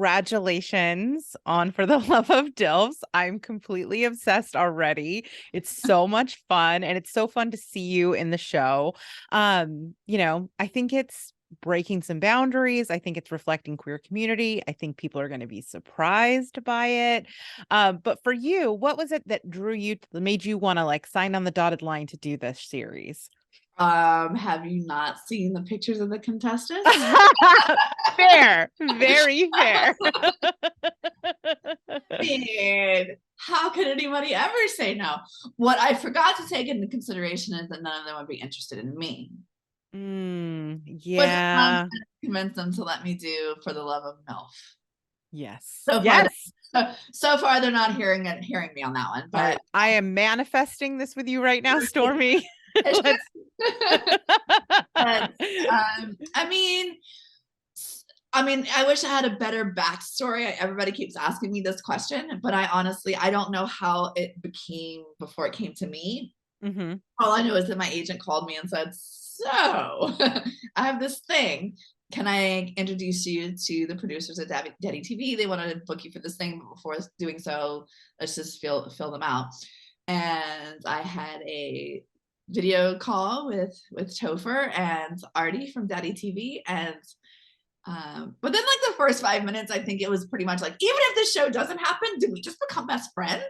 congratulations on For the Love of DILFs. I'm completely obsessed already. It's so much fun and it's so fun to see you in the show. I think it's breaking some boundaries. I think it's reflecting queer community. I think people are going to be surprised by it. But for you, what was it that drew you, made you want to like sign on the dotted line to do this series? Have you not seen the pictures of the contestants? Fair, very fair. And how could anybody ever say no? What I forgot to take into consideration is that none of them would be interested in me. Which Yeah. convinced them to let me do For the Love of MILF. Yes. So far, Yes. so far they're not hearing me on that one. But I am manifesting this with you right now, Stormy. Let's. but, I mean, I wish I had a better backstory. Everybody keeps asking me this question, but I don't know how it became before it came to me. Mm-hmm. All I know is that my agent called me and said, so I have this thing. Can I introduce you to the producers at Daddy TV? They want to book you for this thing, but before doing so, let's just fill them out. And I had a video call with Topher and Artie from Daddy TV, and but then like the first 5 minutes, I think it was pretty much like, even if this show doesn't happen, do we just become best friends?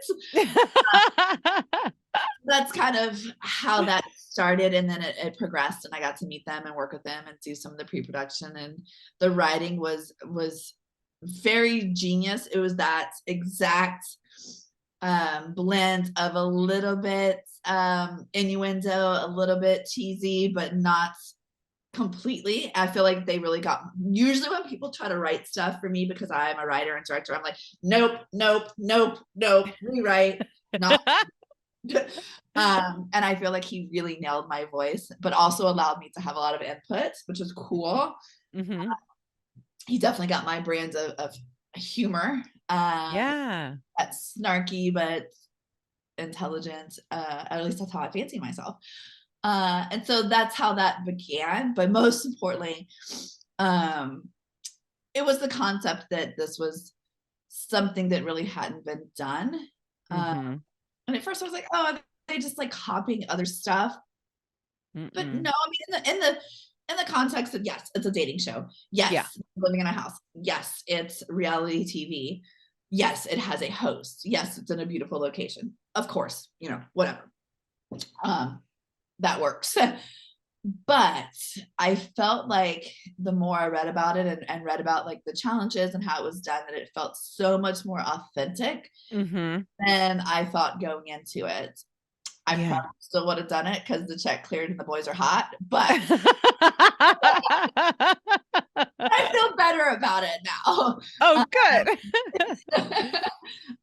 That's kind of how that started, and then it progressed, and I got to meet them and work with them and do some of the pre-production, and the writing was very genius. It was that exact blend of a little bit innuendo, a little bit cheesy, but not completely. I feel like they really got, usually when people try to write stuff for me because I'm a writer and director, I'm like, nope, rewrite, not. And I feel like he really nailed my voice, but also allowed me to have a lot of input, which is cool. Mm-hmm. He definitely got my brand of humor. Yeah. That's snarky but intelligent. At least that's how I fancy myself. And so that's how that began. But most importantly, it was the concept that this was something that really hadn't been done. Mm-hmm. And at first I was like, oh, are they just like copying other stuff? But no, I mean, in the context of, yes, it's a dating show. Yes, Yeah. living in a house. Yes, it's reality TV. Yes, it has a host. Yes, it's in a beautiful location. Of course, whatever. That works. But I felt like the more I read about it and read about like the challenges and how it was done, that it felt so much more authentic Mm-hmm. than I thought going into it. I Yeah. probably still would have done it because the check cleared and the boys are hot, but I feel better about it now. Oh, good.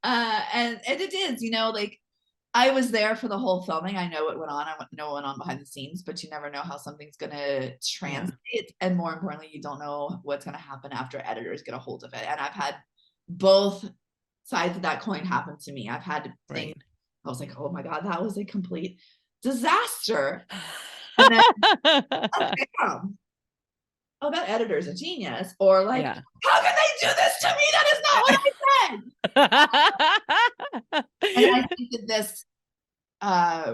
And it is, like I was there for the whole filming. I know what went on. I know what went on behind the scenes, but you never know how something's going to translate. Yeah. And more importantly, you don't know what's going to happen after editors get a hold of it. And I've had both sides of that coin happen to me. I've had things, I was like, oh my God, that was a complete disaster. And then, oh, that editor's a genius. Or like, yeah. How can they do this to me? That is not what I said. And I think that this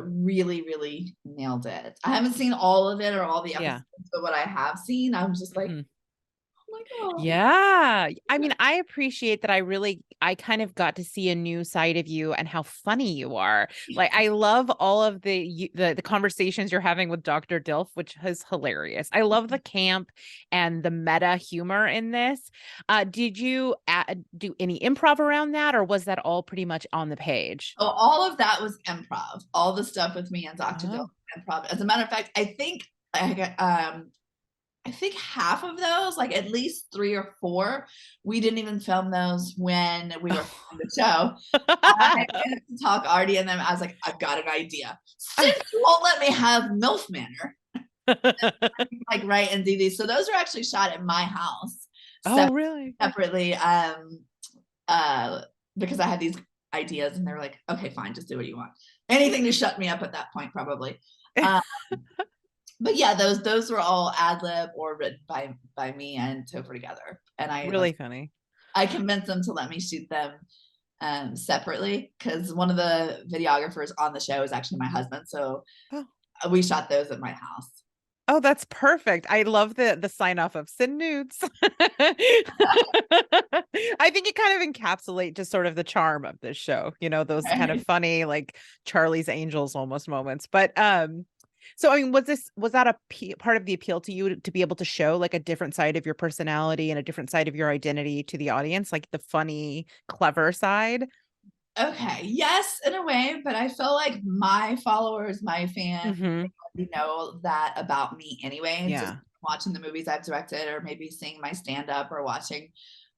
really, really nailed it. I haven't seen all of it or all the episodes, but what I have seen, I'm just like, oh my God. Yeah. I mean, I appreciate that. I kind of got to see a new side of you and how funny you are. Like, I love all of the conversations you're having with Dr. DILF, which is hilarious. I love the camp and the meta humor in this. Did you do any improv around that, or was that all pretty much on the page? Oh, all of that was improv. All the stuff with me and Dr. DILF improv. As a matter of fact, I think half of those, like at least 3 or 4, we didn't even film those when we were on the show. I had to talk Artie and them. I was like, I've got an idea. Since you won't let me have MILF Manor, like write and do these. So those are actually shot at my house. Oh, really? Separately, because I had these ideas and they were like, okay, fine, just do what you want. Anything to shut me up at that point, probably. But yeah, those were all ad lib or written by me and Topher together. And I really funny. I convinced them to let me shoot them separately, because one of the videographers on the show is actually my husband. So Oh. we shot those at my house. Oh, that's perfect. I love the sign off of send nudes. I think it kind of encapsulate just sort of the charm of this show, those kind of funny, like Charlie's Angels almost moments. But so I mean, was that part of the appeal to you to be able to show like a different side of your personality and a different side of your identity to the audience, like the funny, clever side? Okay, yes, in a way, but I feel like my followers, my fans, Mm-hmm. they know that about me anyway. Just Yeah. watching the movies I've directed, or maybe seeing my stand up, or watching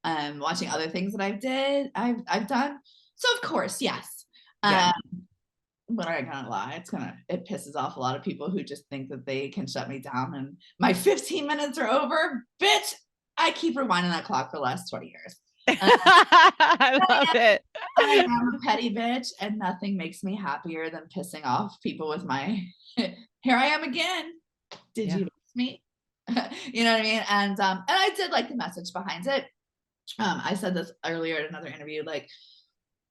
other things that I've done. So of course, yes. Yeah. Um, but I gonna lie, it pisses off a lot of people who just think that they can shut me down and my 15 minutes are over. Bitch, I keep rewinding that clock for the last 20 years. I love it. I am a petty bitch, and nothing makes me happier than pissing off people with my here I am again. Did Yeah. you miss me? You know what I mean? And I did like the message behind it. I said this earlier in another interview. Like,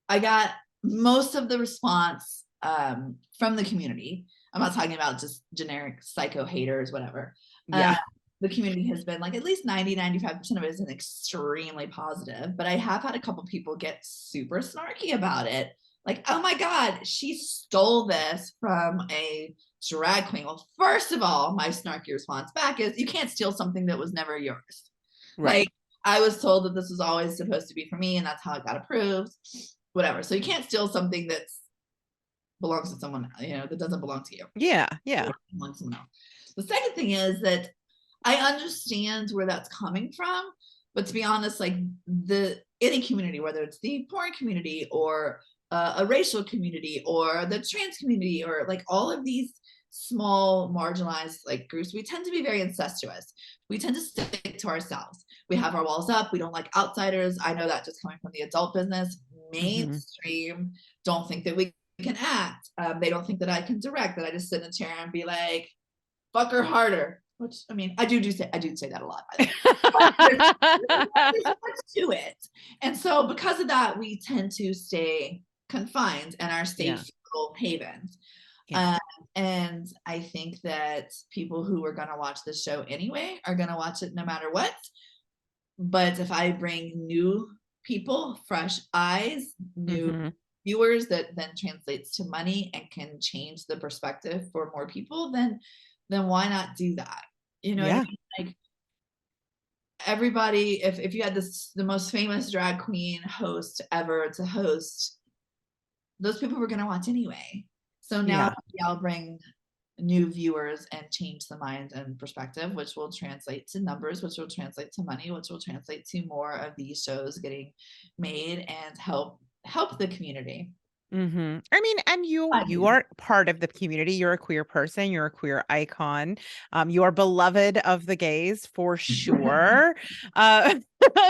I got most of the response from the community. I'm not talking about just generic psycho haters, whatever. Uh, Yeah. the community has been like at least 90-95% of it is an extremely positive, but I have had a couple people get super snarky about it. Like, oh my God, she stole this from a drag queen. Well, first of all, my snarky response back is, you can't steal something that was never yours. Right. Like, I was told that this was always supposed to be for me, and that's how it got approved, whatever. So you can't steal something that belongs to someone, that doesn't belong to you. Yeah. Yeah. Belongs to someone else. The second thing is that I understand where that's coming from, but to be honest, like, any community, whether it's the porn community or a racial community or the trans community, or like all of these small marginalized like groups, we tend to be very incestuous. We tend to stick to ourselves. We have our walls up. We don't like outsiders. I know that just coming from the adult business. Mm-hmm. Mainstream don't think that we can act. They don't think that I can direct, that I just sit in a chair and be like, fuck her harder. Which, I mean, I do say that a lot, by the way. There's much to it. And so because of that, we tend to stay confined in our Yeah. safe little havens. Yeah. Um, and I think that people who are going to watch the show anyway are going to watch it no matter what. But if I bring new people, fresh eyes, new Mm-hmm. viewers, that then translates to money and can change the perspective for more people, then why not do that? You know what I Yeah. mean? Like, everybody, if you had the most famous drag queen host ever to host, those people were going to watch anyway. So now Yeah. I'll bring new viewers and change the mind and perspective, which will translate to numbers, which will translate to money, which will translate to more of these shows getting made and help the community. Mm-hmm. I mean, and you are part of the community. You're a queer person. You're a queer icon. You are beloved of the gays for sure. Uh,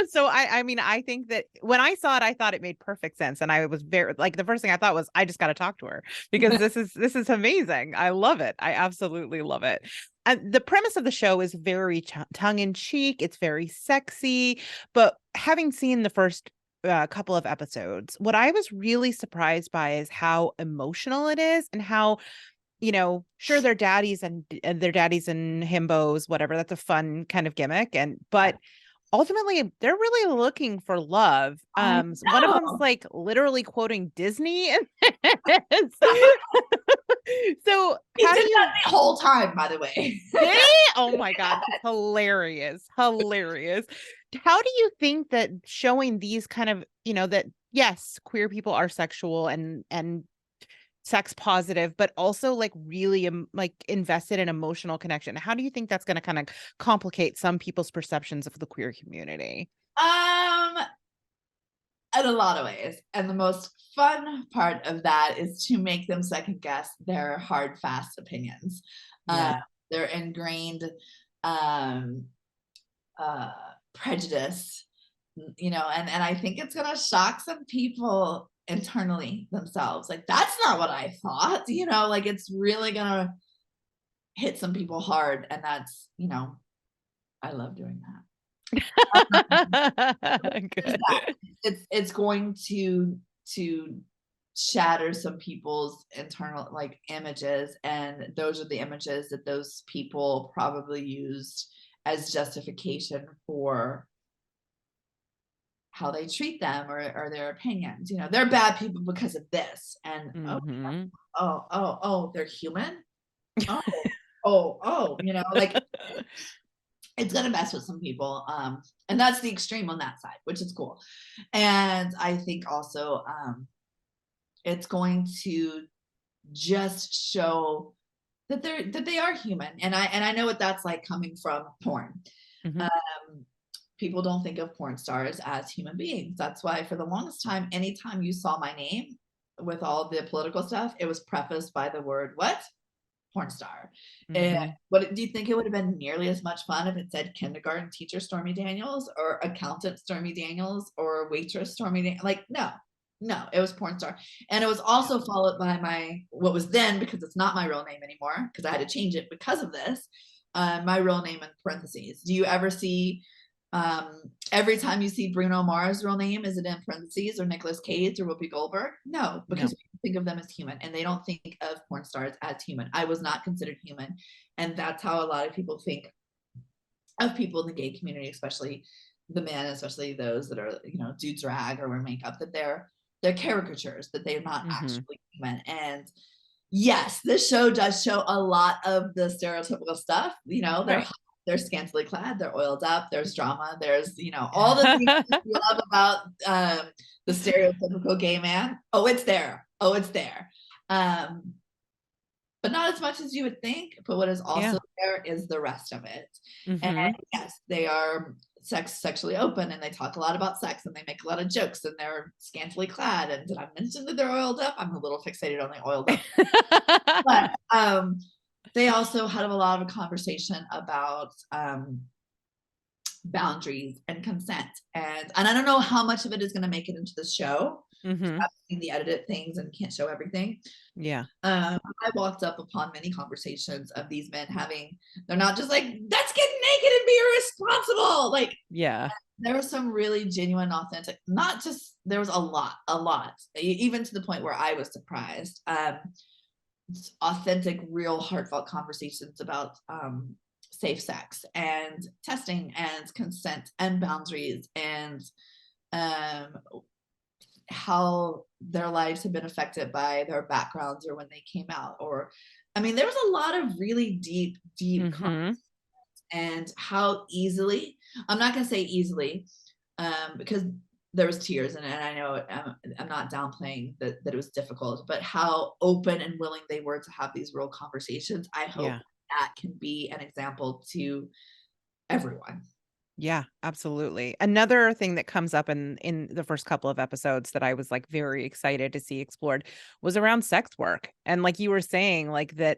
so I mean, I think that when I saw it, I thought it made perfect sense, and I was very like the first thing I thought was, I just got to talk to her because this is amazing. I love it. I absolutely love it. And the premise of the show is very tongue in cheek. It's very sexy, but having seen the first couple of episodes, what I was really surprised by is how emotional it is, and how, sure, they're daddies and their daddies and himbos, whatever. That's a fun kind of gimmick. But ultimately they're really looking for love. I One of them's know. like literally quoting Disney in this. So He how do did that you the whole time, by the way. did he? Oh my God, he's hilarious. Hilarious. How do you think that showing these kind of, that yes, queer people are sexual and sex positive, but also like really like invested in emotional connection. How do you think that's going to kind of complicate some people's perceptions of the queer community? um in a lot of ways. And the most fun part of that is to make them second guess their hard, fast opinions. Uh, Yeah. their ingrained um, uh, prejudice, and I think it's going to shock some people internally themselves. Like, that's not what I thought, like, it's really going to hit some people hard. And that's, I love doing that. There's that. Good. It's going to shatter some people's internal like images, and those are the images that those people probably used as justification for how they treat them, or their opinions. You know, they're bad people because of this, and Mm-hmm. they're human. Oh, you know, like it's gonna mess with some people. And that's the extreme on that side, which is cool. And I think also it's going to just show that they are human. And I know what that's like coming from porn. Mm-hmm. Um, people don't think of porn stars as human beings. That's why for the longest time, anytime you saw my name with all the political stuff, it was prefaced by the word what? Porn star. And Mm-hmm. what do you think it would have been nearly as much fun if it said kindergarten teacher Stormy Daniels, or accountant Stormy Daniels, or waitress Stormy Daniels? Like, no, it was porn star. And it was also followed by my, what was then, because it's not my real name anymore, because I had to change it because of this, my real name in parentheses. Do you ever see, every time you see Bruno Mars' real name, is it in parentheses, or Nicolas Cage or Whoopi Goldberg? No, because No. we think of them as human, and they don't think of porn stars as human. I was not considered human, and that's how a lot of people think of people in the gay community, especially the men, especially those that are, you know, do drag or wear makeup, that they're caricatures, that they're not Mm-hmm. actually human. And yes, this show does show a lot of the stereotypical stuff. You know, Right. they're scantily clad, they're oiled up, there's drama, there's, you know, all the things we love about the stereotypical gay man. Oh, it's there. Oh, it's there. Um, but not as much as you would think. But what is also Yeah. there is the rest of it. And Mm-hmm. yes, they are sexually open, and they talk a lot about sex, and they make a lot of jokes, and they're scantily clad. And did I mention that they're oiled up? I'm a little fixated on the oiled up. But they also had a lot of a conversation about boundaries and consent. And I don't know how much of it is going to make it into the show. Mm-hmm. I've seen the edited things and can't show everything. Yeah. I walked up upon many conversations of these men having, they're not just like, let's get naked and be irresponsible. Like, Yeah. there was some really genuine, authentic, not just, there was a lot, even to the point where I was surprised. Authentic, real, heartfelt conversations about safe sex and testing and consent and boundaries, and um, how their lives have been affected by their backgrounds or when they came out. Or, I mean, there was a lot of really deep Mm-hmm. and how easily, I'm not going to say easily, because there was tears in it, and I know I'm not downplaying that it was difficult, but how open and willing they were to have these real conversations. I hope Yeah. that can be an example to everyone. Yeah, absolutely. Another thing that comes up in the first couple of episodes that I was like very excited to see explored was around sex work. And like you were saying, like that,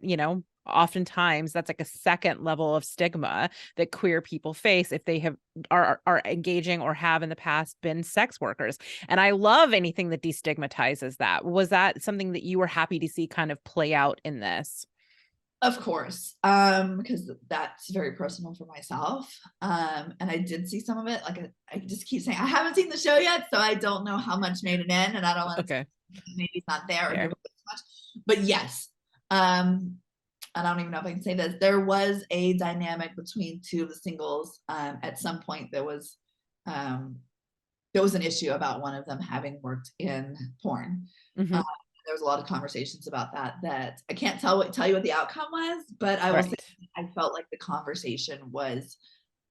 oftentimes that's like a second level of stigma that queer people face if they are engaging or have in the past been sex workers. And I love anything that destigmatizes that. Was that something that you were happy to see kind of play out in this? Of course, because that's very personal for myself. And I did see some of it. Like I just keep saying I haven't seen the show yet, so I don't know how much made it in, and I don't want to Okay. maybe it's not there or give Fair. it too much. But yes, I don't even know if I can say this. There was a dynamic between two of the singles. At some point, um, there was an issue about one of them having worked in porn. Hmm. Um, there was a lot of conversations about that I can't tell you what the outcome was, but I will say Right. I felt like the conversation was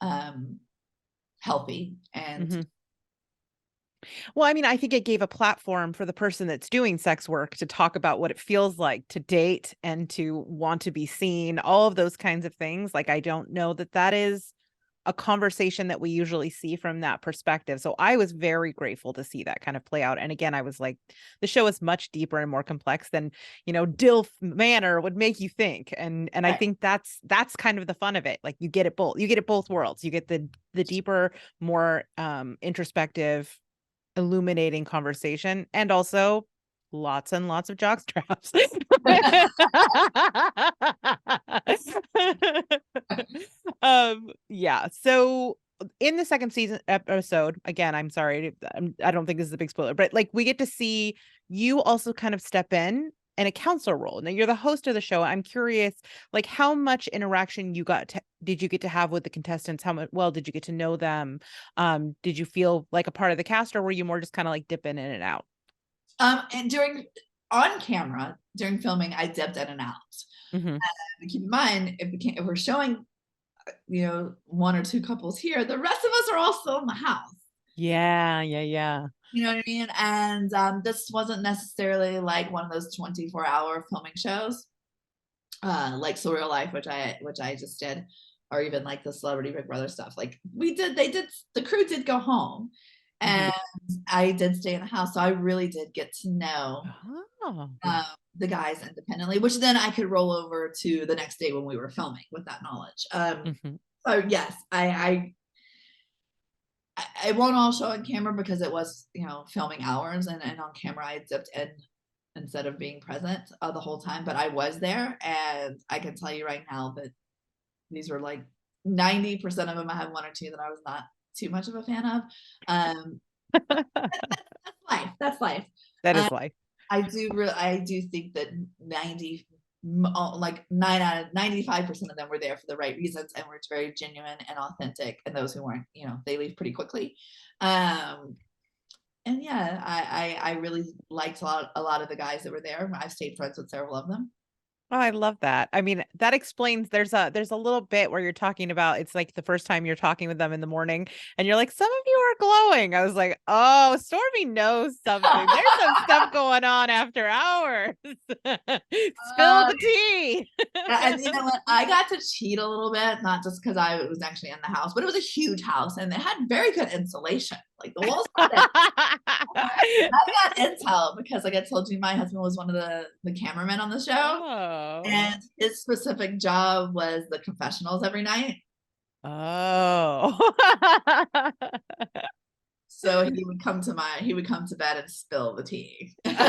um, healthy. And Hmm. Well, I mean, I think it gave a platform for the person that's doing sex work to talk about what it feels like to date and to want to be seen, all of those kinds of things. Like, I don't know that that is a conversation that we usually see from that perspective. So I was very grateful to see that kind of play out. And again, I was like, the show is much deeper and more complex than, DILF manner would make you think. And I right. think that's kind of the fun of it. Like you get it both. You get it both worlds. You get the deeper, more introspective, illuminating conversation, and also lots and lots of jock straps. Yeah. So in the second season episode, again, I'm sorry, I don't think this is a big spoiler, but like we get to see you also kind of step in a counselor role. Now you're the host of the show. I'm curious, like how much interaction did you get to have with the contestants? How much well did you get to know them? Did you feel like a part of the cast, or were you more just kind of like dipping in and out? And on camera during filming, I dipped in and out. Mm-hmm. And keep in mind, if we're showing, one or two couples here, the rest of us are all still in the house. Yeah, yeah, yeah. You know what I mean? And this wasn't necessarily like one of those 24-hour filming shows, like Surreal Life, which I just did, or even like the Celebrity Big Brother stuff. Like the crew did go home, Mm-hmm. and I did stay in the house, so I really did get to know Oh. the guys independently, which then I could roll over to the next day when we were filming with that knowledge. Mm-hmm. So yes, I won't all show on camera because it was, filming hours, and on camera I dipped in instead of being present the whole time, but I was there, and I can tell you right now that these were like 90% of them. I have one or two that I was not too much of a fan of. That's life. That's life. That Uh, is life. I do think that 9 out of 95% of them were there for the right reasons and were very genuine and authentic. And those who weren't, they leave pretty quickly. And yeah, I really liked a lot of the guys that were there. I've stayed friends with several of them. Oh, I love that. I mean, that explains there's a little bit where you're talking about it's like the first time you're talking with them in the morning and you're like, some of you are glowing. I was like, oh, Stormy knows something. There's some stuff going on after hours. Spill Uh, the tea. and you know what? I got to cheat a little bit, not just because I was actually in the house, but it was a huge house and it had very good insulation. Like the walls were thick. I got intel because, like I told you, my husband was one of the cameramen on the show, Oh. and his specific job was the confessionals every night. Oh. So he would come to bed and spill the tea. That's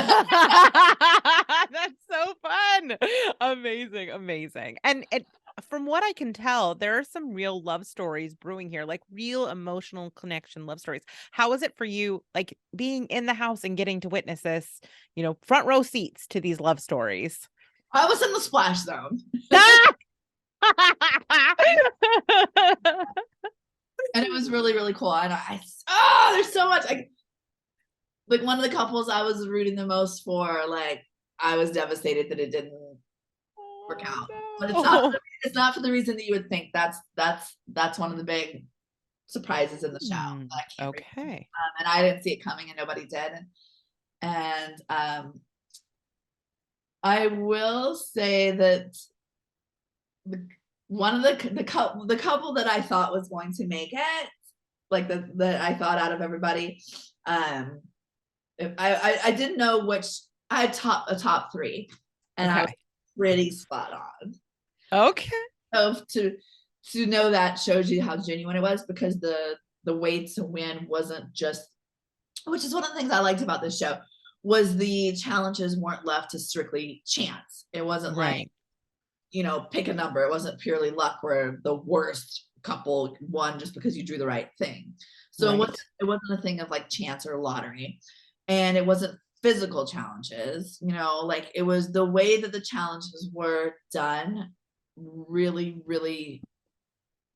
so fun. Amazing, amazing. And from what I can tell, there are some real love stories brewing here, like real emotional connection love stories. How was it for you, like being in the house and getting to witness this, front row seats to these love stories? I was in the splash zone, and it was really really cool. And there's so much. Like one of the couples I was rooting the most for, like I was devastated that it didn't work out. But Oh, it's not for the reason that you would think. That's one of the big surprises in the show no. that I can't read. Okay. And I didn't see it coming, and nobody did. And I will say that one of the couple that I thought was going to make it, like that I thought out of everybody, I didn't know which. I had a top three, and I was Okay. pretty spot on. Okay. So to know that shows you how genuine it was, because the way to win wasn't just, which is one of the things I liked about this show, was the challenges weren't left to strictly chance. It wasn't like, Right. pick a number. It wasn't purely luck where the worst couple won just because you drew the right thing. So Right. it wasn't a thing of like chance or lottery, and it wasn't physical challenges. Like it was the way that the challenges were done really really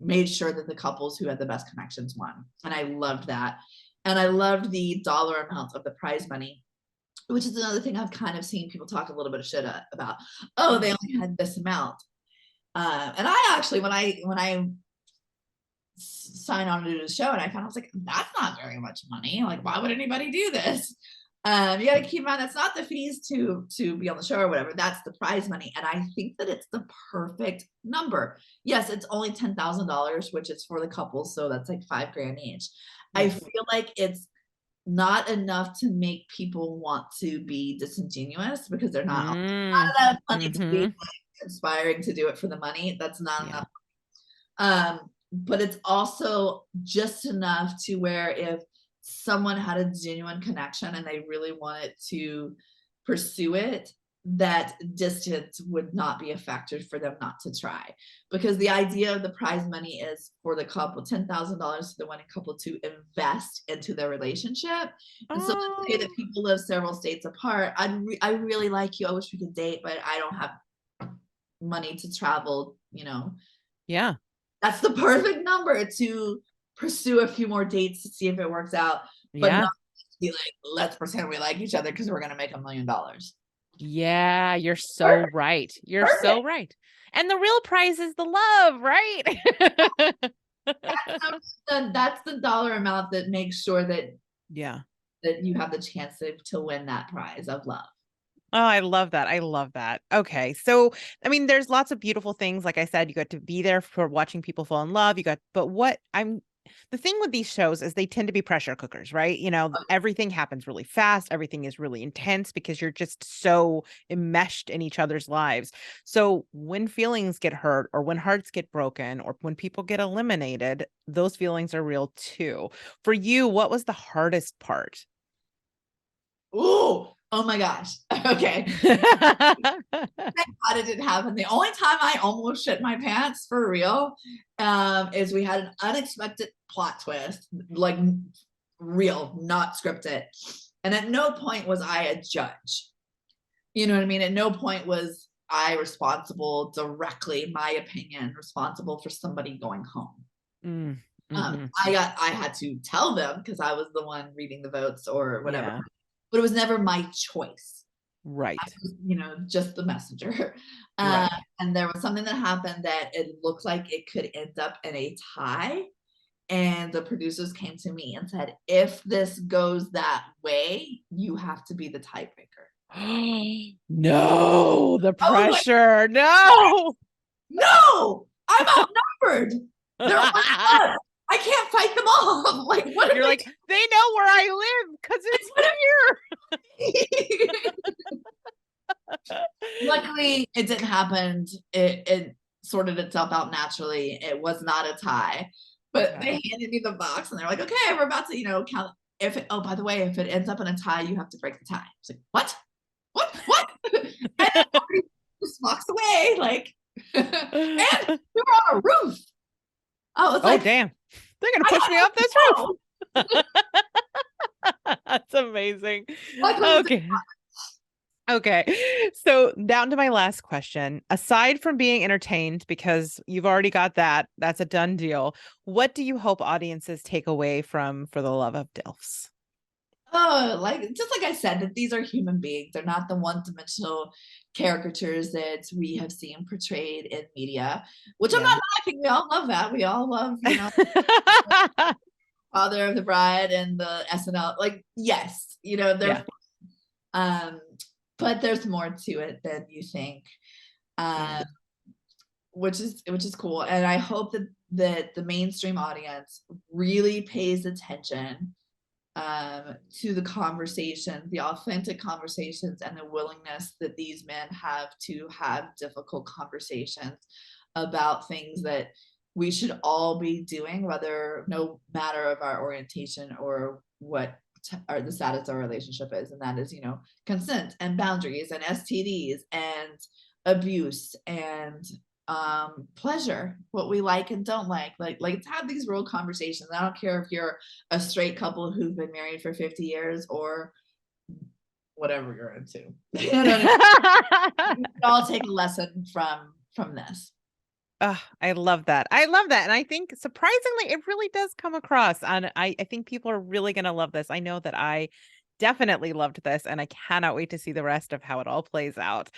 made sure that the couples who had the best connections won, and I loved that. And I loved the dollar amount of the prize money, which is another thing I've kind of seen people talk a little bit of shit about. Oh, they only had this amount. And I actually, when I signed on to do the show, and I was like, that's not very much money. Like, why would anybody do this? You got to keep in mind that's not the fees to be on the show or whatever. That's the prize money, and I think that it's the perfect number. Yes, it's only $10,000, which is for the couple, so that's like $5,000 each. I Yes. feel like it's not enough to make people want to be disingenuous, because they're not enough money to be Mm-hmm. conspiring to do it for the money. That's not Yeah. enough. But it's also just enough to where if someone had a genuine connection and they really wanted to pursue it, that distance would not be a factor for them not to try, because the idea of the prize money is for the couple, $10,000 to the winning couple to invest into their relationship. And so let's say that Oh, people live several states apart. I really like you, I wish we could date, but I don't have money to travel, yeah. that's the perfect number to pursue a few more dates to see if it works out, but Yeah. not be like, let's pretend we like each other because we're going to make $1 million. Yeah, you're so Perfect. right. You're Perfect. so right. And the real prize is the love, right? That's the dollar amount that makes sure that Yeah. you have the chance to win that prize of love. Oh, I love that. I love that. Okay. So, I mean, there's lots of beautiful things. Like I said, you got to be there for watching people fall in love. But the thing with these shows is they tend to be pressure cookers, right? Everything happens really fast. Everything is really intense because you're just so enmeshed in each other's lives. So when feelings get hurt or when hearts get broken or when people get eliminated, those feelings are real too. For you, what was the hardest part? Ooh, oh my gosh. Okay. Thank God it didn't happen. The only time I almost shit my pants for real is we had an unexpected plot twist, like real, not scripted. And at no point was I a judge. You know what I mean? At no point was I responsible directly, my opinion, responsible for somebody going home. Mm, hmm. I had to tell them because I was the one reading the votes or whatever, Yeah, but it was never my choice. I right. was, just the messenger. Uh, Right. and there was something that happened that it looked like it could end up in a tie. And the producers came to me and said, if this goes that way, you have to be the tiebreaker. No, the I was like, pressure. No. no, I'm outnumbered. They're on us. I can't fight them all. Like, what if You're like, they know where I live because it's they Luckily, it didn't happen. It sorted itself out naturally. It was not a tie, here. but Okay. they handed me the box and they're like, "Okay, we're about to, count. If it, oh, by the way, if it ends up in a tie, you have to break the tie." It's like, what? What? And everybody just walks away, like, and we were on a roof. I was Oh, like, damn. They're gonna I push me off this got roof. no. That's amazing. Luckily, it was Okay. Okay. So down to my last question. Aside from being entertained, because you've already got that, that's a done deal. What do you hope audiences take away from For the Love of DILFs? oh, like just like I said, that these are human beings. They're not the one-dimensional caricatures that we have seen portrayed in media, which I'm Yeah. not knocking. We all love that. We all love, Father of the Bride and the SNL. Like, yes, Yeah. they're um, but there's more to it than you think. Yeah. Um, which is cool. And I hope that the mainstream audience really pays attention to the conversations, the authentic conversations, and the willingness that these men have to have difficult conversations about things that we should all be doing, whether no matter of our orientation or what or the status of our relationship is, and that is, consent and boundaries and STDs and abuse and pleasure, what we like and don't like let's have these real conversations. I don't care if you're a straight couple who've been married for 50 years or whatever you're into. You know what I mean? We can all take a lesson from this. I love that. I love that. And I think surprisingly, it really does come across. And I think people are really going to love this. I know that I definitely loved this, and I cannot wait to see the rest of how it all plays out.